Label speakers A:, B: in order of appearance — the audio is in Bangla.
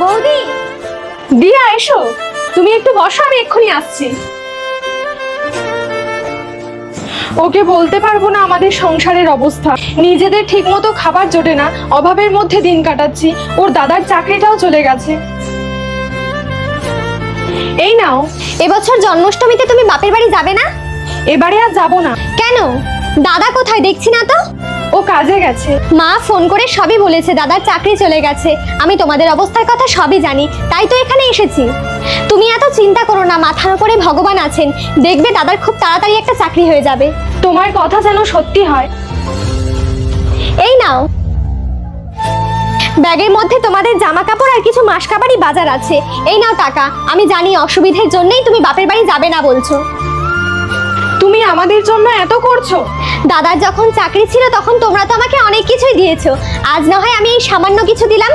A: বৌদি,
B: দিয়া এসো, তুমি একটু বসো, আমি এক্ষুনি আসছি। ওকে বলতে পারবো না আমাদের সংসারের অবস্থা, নিজেদের ঠিকমতো খাবার জোটে না, অভাবের মধ্যে দিন কাটাচ্ছি। ওর দাদার চাকরিটাও চলে গেছে। এই নাও।
A: এবছর জন্মাষ্টমীতে তুমি বাপের বাড়ি যাবে না?
B: এবারে আর যাবো না।
A: কেন? দাদা কোথায় দেখছি না তো?
B: ও কাজে গেছে।
A: মা ফোন করে সবই বলেছে, দাদার চাকরি চলে গেছে। আমি তোমাদের অবস্থার কথা সবই জানি, তাই তো এখানে এসেছি। তুমি এত চিন্তা করো না, মাথার উপরে ভগবান আছেন, দেখবে দাদার খুব তাড়াতাড়ি একটা চাকরি হয়ে যাবে।
B: তোমার কথা যেন সত্যি হয়।
A: এই নাও, ব্যাগের মধ্যে তোমাদের জামা কাপড় আর কিছু মাসকাবারি বাজার আছে। এই নাও টাকা। আমি জানি অসুবিধের জন্যই তুমি বাপের বাড়ি যাবে না বলছো।
B: তুমি আমাদের জন্য এত করছো।
A: দাদার যখন চাকরি ছিল তখন তোমরা তো আমাকে অনেক কিছুই দিয়েছো, আজ না হয় আমি এই সামান্য কিছু দিলাম।